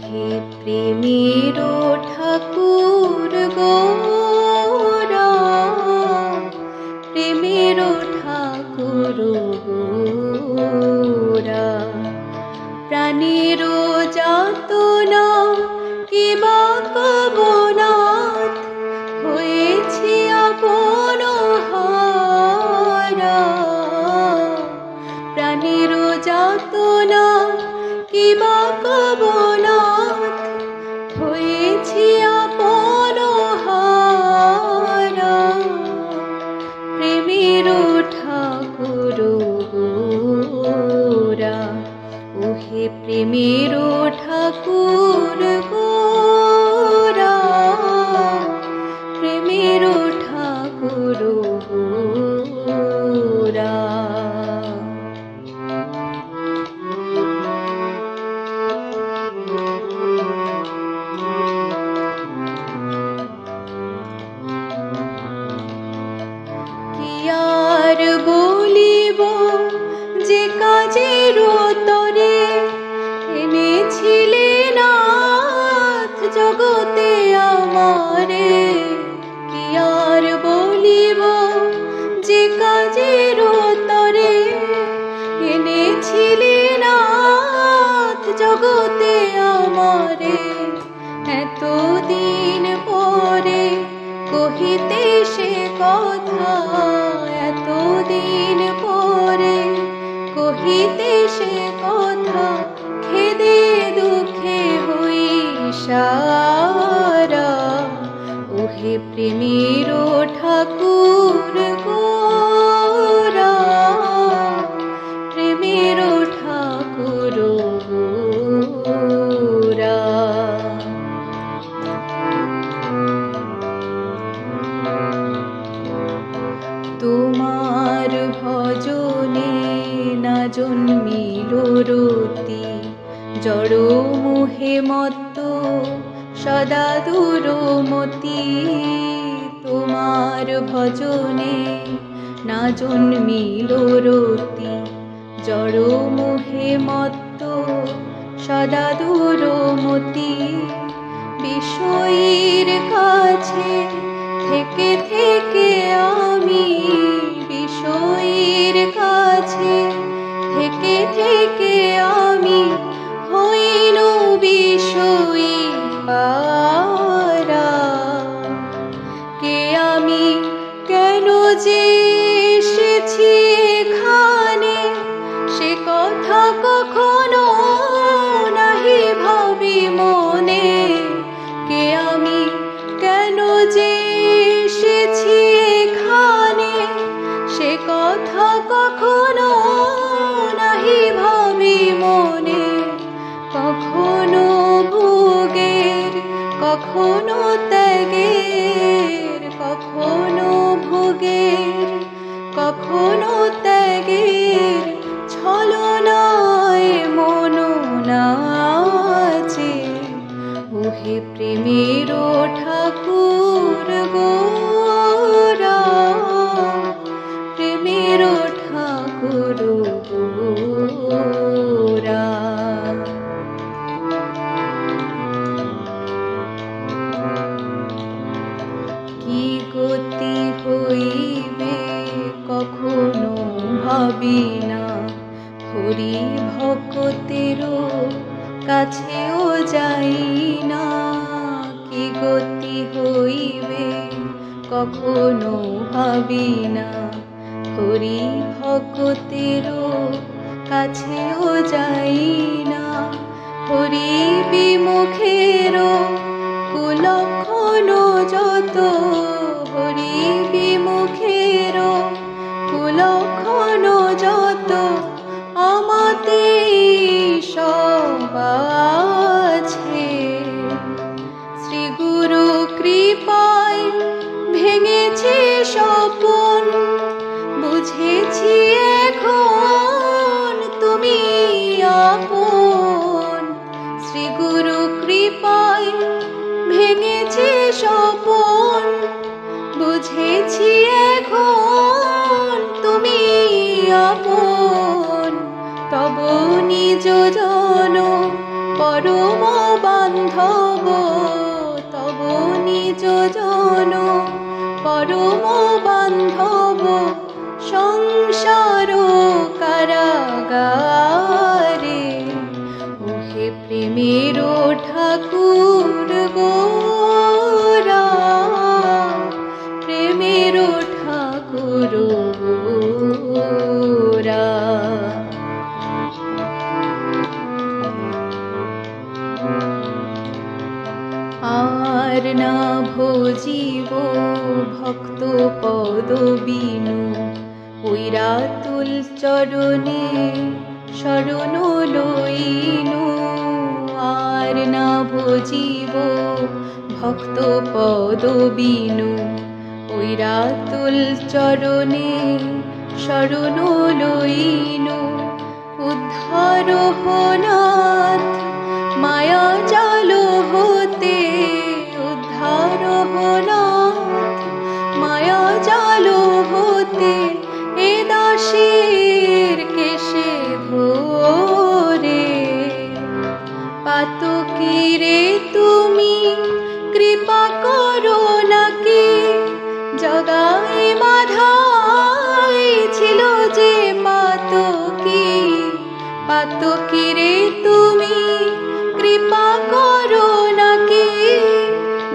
হে প্রেমের ঠাকুর গোরা, প্রেমের ঠাকুর গোরা, প্রাণের যাতনা কিবা কবনাথ হয়েছি আপন হারা। প্রাণের যাতনা কিবা কবনাথ হয়েছি আপন হারা। প্রেমের ঠাকুর গোরা, ওহে প্রেমের ঠাকুর গোরা, প্রেমের ঠাকুর গোরা। কি আর বলিব যে কাজের তরে এনেছিলে নাথ জগতে আমারে। কি আর বলিব যে কাজের তরে এনেছিলে নাথ জগতে আমারে। এতদিন পরে কহিতে সে কথা, এতদিন পরে কহিতে সে কথা, খেদে দুঃখে হই সারা। ওহে প্রেমের ঠাকুর গোরা, প্রেমের ঠাকুর গোরা। তোমার ভজনে না জন্মিল রতি, জড় মোহে মত্ত সদা দুরমতি। তোমার ভজনে না জন্মিল রতি, জড় মোহে মত্ত সদা দুরমতি। বিষয়ীর কাছে থেকে থেকে আমি, বিষয়ীর কাছে থেকে থেকে আমি হইল বিষয়ী পারা। কে আমি কেন যে এসেছি এখানে, সে কথা কখনো নাহি ভাবি মনে। কে আমি কেন যে এসেছি এখানে, সে কথা কখনো নাহি ভাবি মনে। কখনো ভোগের কখনো ত্যাগের, কখনো ভোগের কখনো ত্যাগের ছলনায় মন নাচে। ওহে প্রেমের ঠাকুর গোরা, প্রেমের ঠাকুর গোরা। কি গতি হইবে কখনো ভাবি না, হরি ভক্তেরও কাছেও যাই না। কি গতি হইবে কখনো ভাবি না, হরি ভক্তেরও কাছেও যাই না। হরি বিমুখেরও কুলক্ষণ যত, হরি বিমুখেরও কুলক্ষণ যত, আমাতে সব আছে। শ্রী গুরু কৃপায় ভেঙেছে স্বপন, বুঝেছি এখন তুমি আপন। শ্রী গুরু কৃপায় ভেঙেছে স্বপন, বুঝেছি এখন তুমি আপন। তব নিজ জন পরম বান্ধব তব নিজ জন পরম বান্ধব সংসার কারাগারে। ওহে প্রেমের ঠাকুর গোরা, প্রেমের ঠাকুর গোরা। আর না ভজিব ভক্ত পদ বিনু, ওই রাতুল চরণে শরণ লইনু। আর না ভজিব ভক্ত পদ বিনু, ওই রাতুল চরণে শরণ লইনু। উদ্ধার হনাথ মায়া জাল হতে, উদ্ধার হনাথ মায়া জাল হতে, এ দাসীর কেশে ধরে। পাতকীরে তুমি কৃপা করো নাকি, জগায় বাধাই ছিল যে পাতকী। পাতকীরে তুমি কৃপা করো নাকি,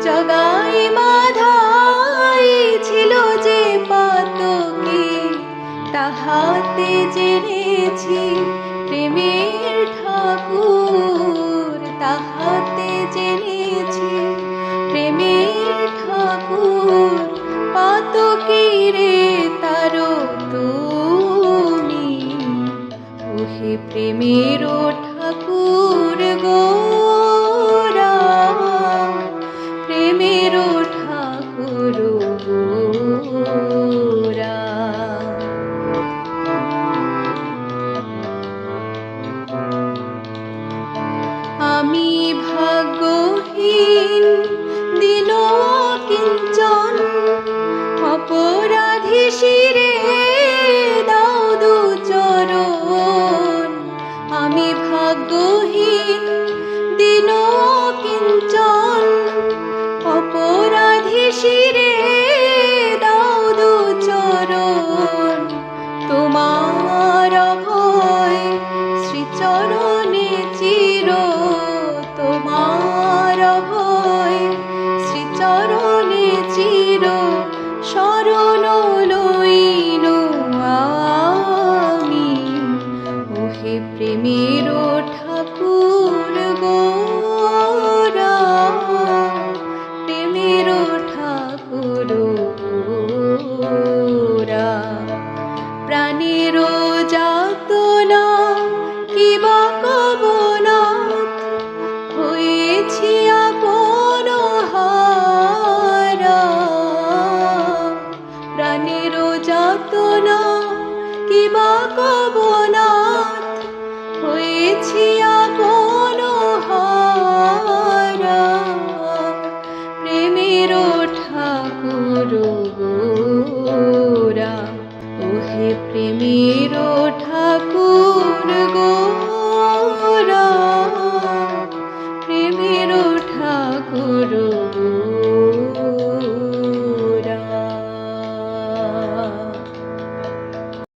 জগায় বাধাই ছিল যে পাতকী। তাহাতে জেনেছি প্রেমের ঠাকুর, তাহাতে জেনেছি প্রেমের ঠাকুর। পাতকীরে তারো তুমি, ওহে প্রেমের ঠাকুর গোরা, প্রেমের ঠাকুর গোরা। আমি ভাগ্যহীন দিন কিঞ্চন, অপরাধী শিরে দাও দু চরণ। আমি ভাগ্যহীন দিন কিঞ্চন, অপরাধী শিরে দাও দু চরণ। তোমার অভয় শ্রীচরণে চির, তোমার অভয় শ্রীচরণে চির। শরণ লইনু আমি, ওহে প্রেমের ঠাকুর গোরা, প্রেমের ঠাকুর গোরা। প্রাণের যাতনা কিবা কব নাথ, হয়েছি আপন হারা। প্রাণের যাতনা কিবা কব না,